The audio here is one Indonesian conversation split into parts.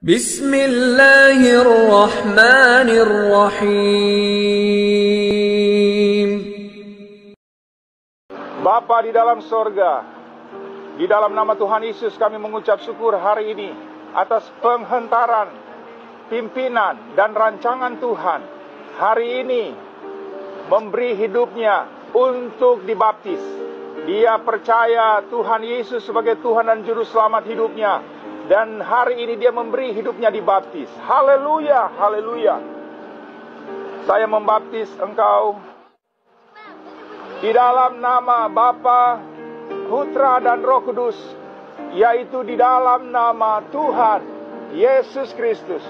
Bismillahirrahmanirrahim. Bapa di dalam sorga, di dalam nama Tuhan Yesus kami mengucap syukur hari ini atas penghentaran, pimpinan dan rancangan Tuhan hari ini memberi hidupnya untuk dibaptis. Dia percaya Tuhan Yesus sebagai Tuhan dan Juru Selamat hidupnya, dan hari ini dia memberi hidupnya dibaptis. Haleluya, haleluya. Saya membaptis engkau di dalam nama Bapa, Putra dan Roh Kudus, yaitu di dalam nama Tuhan Yesus Kristus.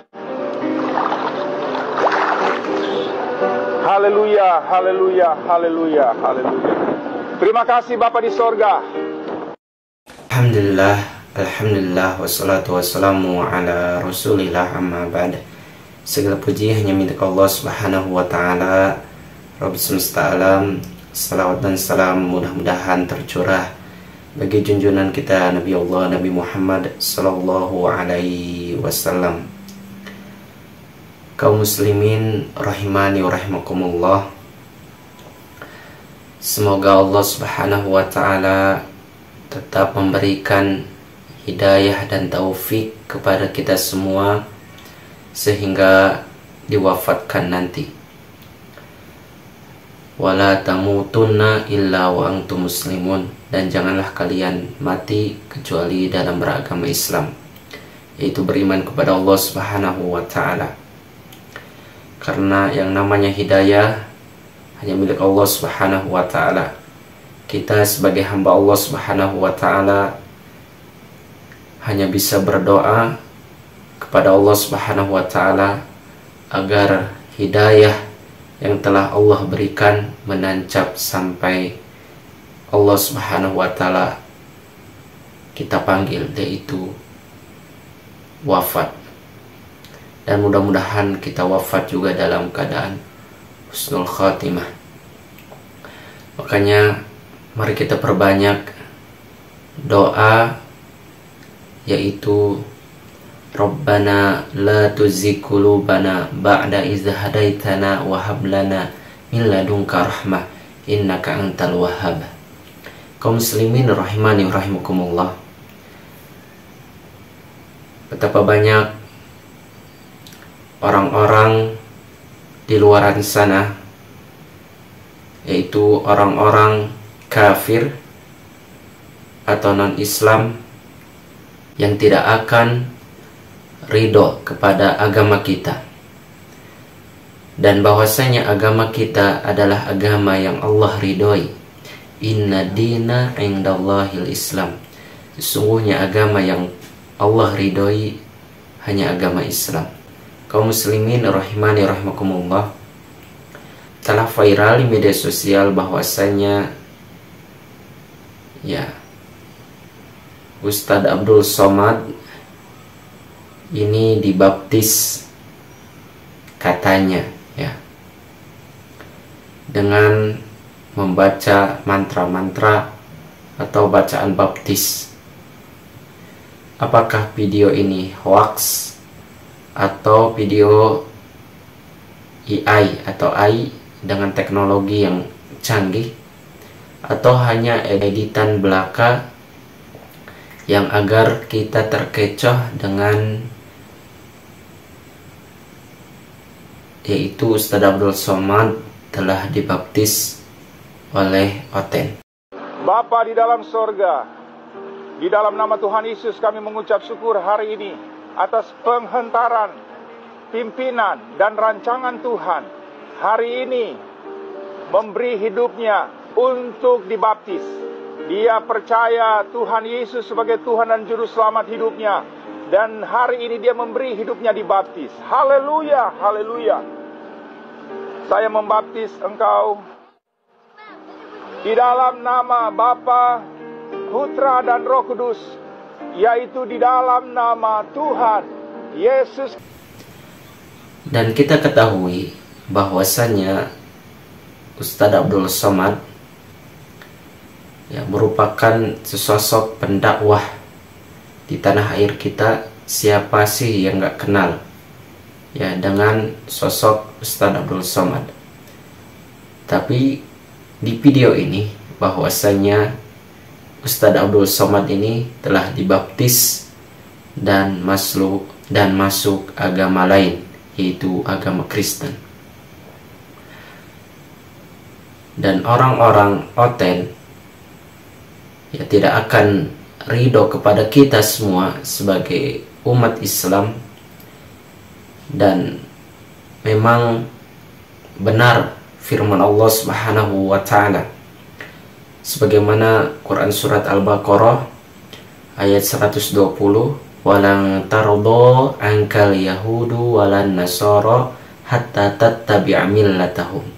Haleluya, haleluya, haleluya, haleluya. Terima kasih Bapa di sorga. Alhamdulillah, alhamdulillah, wassalatu wassalamu ala rasulillah, amma ba'd. Segala puji hanya milik Allah subhanahu wa ta'ala, Rabb semesta alam. Salawat dan salam mudah-mudahan tercurah bagi junjungan kita Nabi Allah Nabi Muhammad sallallahu alaihi wasallam. Kaum muslimin rahimani wa rahimakumullah, semoga Allah subhanahu wa ta'ala tetap memberikan hidayah dan taufik kepada kita semua sehingga diwafatkan nanti. Wala tamutunna illa wa antum muslimun, dan janganlah kalian mati kecuali dalam beragama Islam, yaitu beriman kepada Allah subhanahu wa ta'ala. Karena yang namanya hidayah hanya milik Allah subhanahu wa ta'ala. Kita sebagai hamba Allah subhanahu wa ta'ala hanya bisa berdoa kepada Allah subhanahu wa ta'ala agar hidayah yang telah Allah berikan menancap sampai Allah subhanahu wa ta'ala kita panggil, yaitu wafat. Dan mudah-mudahan kita wafat juga dalam keadaan husnul khatimah. Makanya mari kita perbanyak doa, yaitu Rabbana la tuzigh qulubana ba'da idh hadaitana wa hab lana min ladunka rahmah innaka antal wahhab. Kaum muslimin rahimani wa rahimakumullah, betapa banyak orang-orang di luaran sana, yaitu orang-orang kafir atau non-Islam, yang tidak akan ridho kepada agama kita, dan bahwasanya agama kita adalah agama yang Allah ridhoi. Inna dina indallahil Islam, sesungguhnya agama yang Allah ridhoi hanya agama Islam. Kaum muslimin rahimani rahimakumullah, telah viral di media sosial bahwasanya Ustadz Abdul Somad ini dibaptis, katanya dengan membaca mantra-mantra atau bacaan baptis. Apakah video ini hoax atau video AI atau AI dengan teknologi yang canggih, atau hanya editan belaka yang agar kita terkecoh dengan, yaitu Ustadz Abdul Somad telah dibaptis oleh Oten. Bapa di dalam sorga, di dalam nama Tuhan Yesus kami mengucap syukur hari ini atas penghentaran, pimpinan dan rancangan Tuhan hari ini memberi hidupnya untuk dibaptis. Dia percaya Tuhan Yesus sebagai Tuhan dan Juru Selamat hidupnya, dan hari ini dia memberi hidupnya dibaptis. Haleluya, haleluya. Saya membaptis engkau di dalam nama Bapa, Putra dan Roh Kudus, yaitu di dalam nama Tuhan Yesus. Dan kita ketahui bahwasanya Ustadz Abdul Somad merupakan sesosok pendakwah di tanah air kita siapa sih yang nggak kenal ya dengan sosok Ustadz Abdul Somad. Tapi di video ini bahwasanya Ustadz Abdul Somad ini telah dibaptis dan masuk agama lain, yaitu agama Kristen. Dan orang-orang Oten ya tidak akan ridho kepada kita semua sebagai umat Islam. Dan memang benar firman Allah Subhanahu wa Ta'ala sebagaimana Quran surat Al-Baqarah ayat 120, walang tardo ankal yahudu walan nasara hatta tattabi'a millatahum.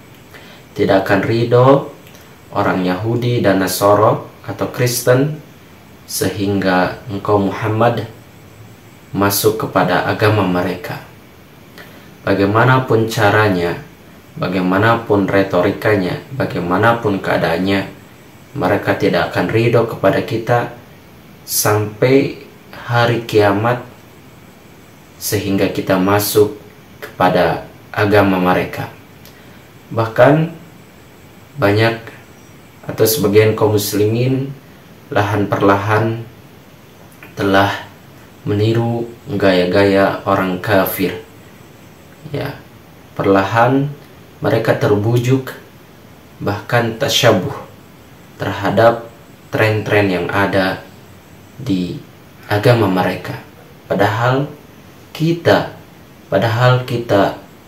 Tidak akan ridho orang Yahudi dan Nasara atau Kristen sehingga engkau Muhammad masuk kepada agama mereka. Bagaimanapun caranya, bagaimanapun retorikanya, bagaimanapun keadaannya, mereka tidak akan ridho kepada kita sampai hari kiamat sehingga kita masuk kepada agama mereka. Bahkan banyak atau sebagian kaum muslimin lahan perlahan telah meniru gaya-gaya orang kafir. Ya, perlahan mereka terbujuk bahkan tasyabuh terhadap tren-tren yang ada di agama mereka. Padahal kita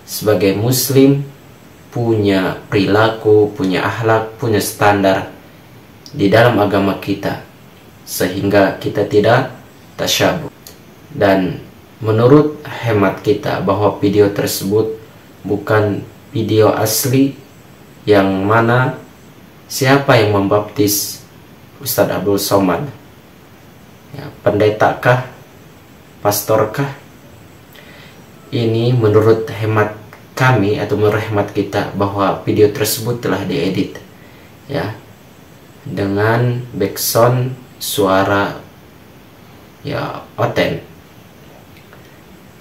sebagai muslim punya perilaku, punya akhlak, punya standar di dalam agama kita sehingga kita tidak tasyabuh. Dan menurut hemat kita bahwa video tersebut bukan video asli yang mana siapa yang membaptis Ustadz Abdul Somad, ya, pendetakah, pastorkah? Ini menurut hemat kami atau menurut hemat kita bahwa video tersebut telah diedit ya dengan background suara ya Oten.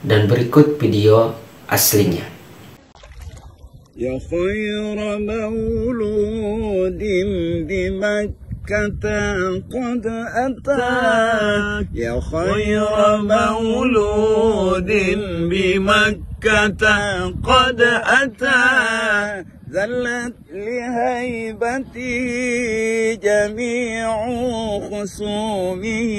Dan berikut video aslinya. Ya khaira mauludin di Makkah qad ata, ya khaira mauludin bi Makkah qad ata, ذلت لهيبتي جميع خصومه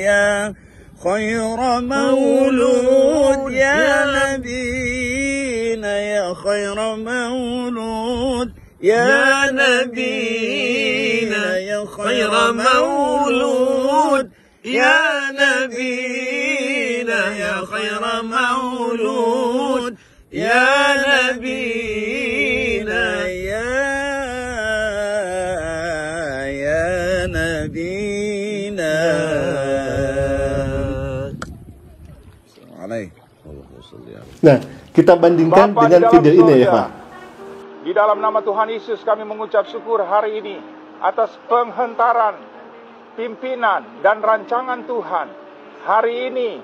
يا خير مولود يا نبينا يا خير مولود يا نبينا يا خير مولود يا نبينا يا خير مولود يا نبينا يا نبينا. Nah, kita bandingkan Bapa dengan video ini ya Pak. Di dalam nama Tuhan Yesus kami mengucap syukur hari ini atas penghentaran, pimpinan dan rancangan Tuhan. Hari ini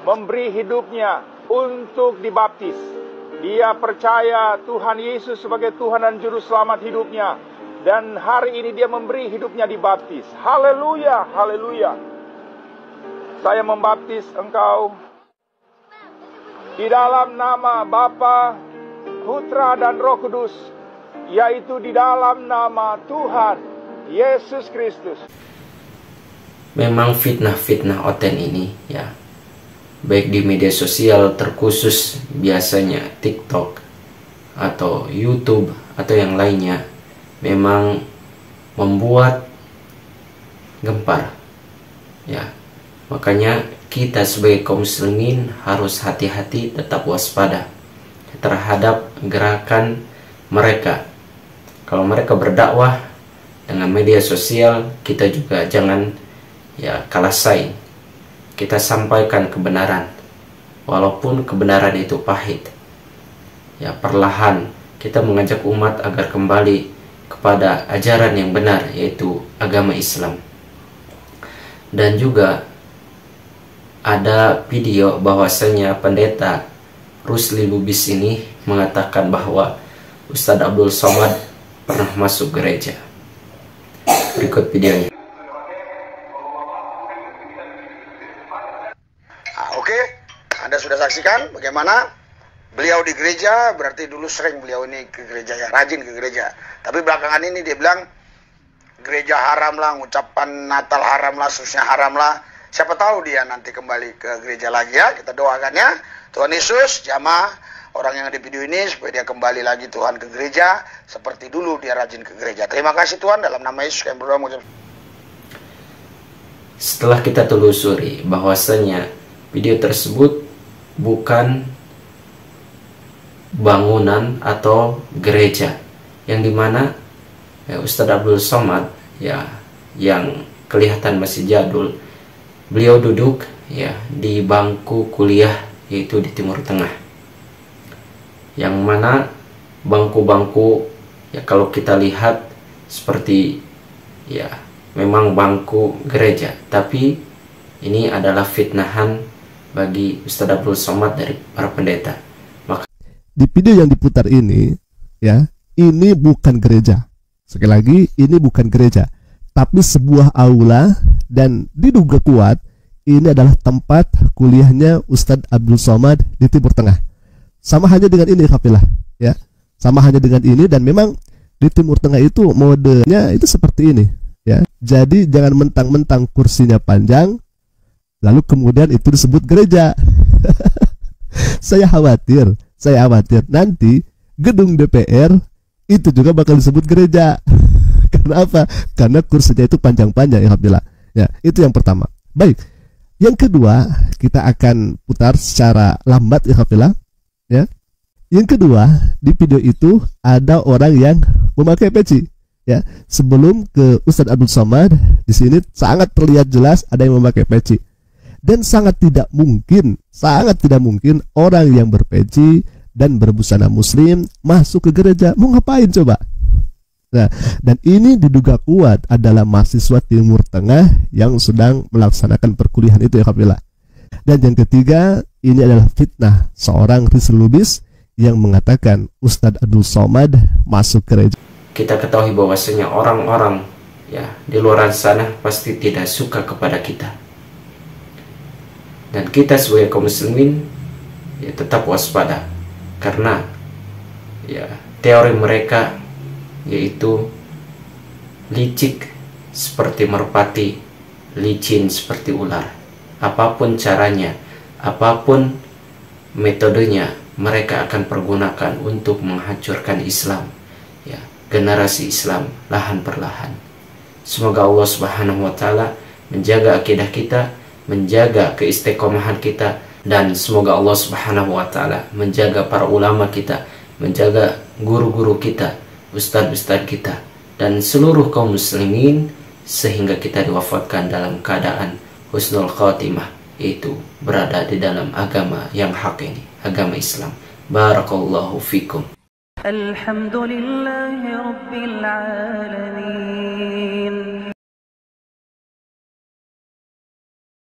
memberi hidupnya untuk dibaptis. Dia percaya Tuhan Yesus sebagai Tuhan dan Juru Selamat hidupnya. Dan hari ini dia memberi hidupnya dibaptis. Haleluya, haleluya. Saya membaptis engkau di dalam nama Bapa, Putra dan Roh Kudus, yaitu di dalam nama Tuhan Yesus Kristus. Memang fitnah-fitnah Oten ini ya, baik di media sosial terkhusus biasanya TikTok atau YouTube atau yang lainnya, memang membuat gempar ya. Makanya kita sebagai kaum muslimin harus hati-hati, tetap waspada terhadap gerakan mereka. Kalau mereka berdakwah dengan media sosial, kita juga jangan ya kalah saing. Kita sampaikan kebenaran walaupun kebenaran itu pahit. Ya, perlahan kita mengajak umat agar kembali kepada ajaran yang benar, yaitu agama Islam. Dan juga ada video bahwasanya pendeta Rusli Lubis ini mengatakan bahwa Ustadz Abdul Somad pernah masuk gereja. Berikut videonya. Oke, Anda sudah saksikan bagaimana beliau di gereja. Berarti dulu sering beliau ini ke gereja, ya, rajin ke gereja. Tapi belakangan ini dia bilang gereja haram lah, ucapan Natal haram lah, seterusnya haram lah. Siapa tahu dia nanti kembali ke gereja lagi, ya. Kita doakan, ya. Tuhan Yesus, jamaah orang yang ada di video ini supaya dia kembali lagi Tuhan ke gereja seperti dulu dia rajin ke gereja. Terima kasih Tuhan, dalam nama Yesus kami berdoa mengucap. Setelah kita telusuri bahwasanya video tersebut bukan bangunan atau gereja, yang dimana Ustadz Abdul Somad, ya, yang kelihatan masih jadul, beliau duduk, ya, di bangku kuliah, yaitu di Timur Tengah, yang mana bangku-bangku, ya, kalau kita lihat seperti, ya, memang bangku gereja, tapi ini adalah fitnahan bagi Ustadz Abdul Somad dari para pendeta. Maka di video yang diputar ini, ya, ini bukan gereja. Sekali lagi, ini bukan gereja, tapi sebuah aula, dan diduga kuat ini adalah tempat kuliahnya Ustadz Abdul Somad di Timur Tengah. Sama hanya dengan ini, kafilah, ya, sama hanya dengan ini. Dan memang di Timur Tengah itu modenya itu seperti ini, ya. Jadi jangan mentang-mentang kursinya panjang lalu kemudian itu disebut gereja. Saya khawatir nanti gedung DPR itu juga bakal disebut gereja. Karena apa? Karena kursinya itu panjang-panjang, ya, kafilah. Ya, itu yang pertama. Baik. Yang kedua, kita akan putar secara lambat, ya, kafilah. Ya. Yang kedua, di video itu ada orang yang memakai peci, ya. Sebelum ke Ustadz Abdul Somad, di sini sangat terlihat jelas ada yang memakai peci. Dan sangat tidak mungkin orang yang berpeci dan berbusana muslim masuk ke gereja. Mau ngapain coba? Nah, dan ini diduga kuat adalah mahasiswa Timur Tengah yang sedang melaksanakan perkuliahan itu, ya, kafilah. Dan yang ketiga, ini adalah fitnah seorang Rusli Lubis yang mengatakan Ustadz Abdul Somad masuk gereja. kita ketahui bahwasanya orang-orang, ya, di luar sana pasti tidak suka kepada kita. Dan kita sebagai kaum muslimin, ya, tetap waspada, karena, ya, teori mereka yaitu licik seperti merpati, licin seperti ular. Apapun caranya, apapun metodenya, mereka akan pergunakan untuk menghancurkan Islam, ya, generasi Islam lahan perlahan. Semoga Allah Subhanahu wa Ta'ala menjaga akidah kita, menjaga keistiqomahan kita, dan semoga Allah Subhanahu wa Ta'ala menjaga para ulama kita, menjaga guru-guru kita, ustadz-ustadz kita, dan seluruh kaum muslimin, sehingga kita diwafatkan dalam keadaan husnul khatimah, yaitu berada di dalam agama yang hak ini, agama Islam. Barakallahu fikum. Alhamdulillahi Rabbil Alamin.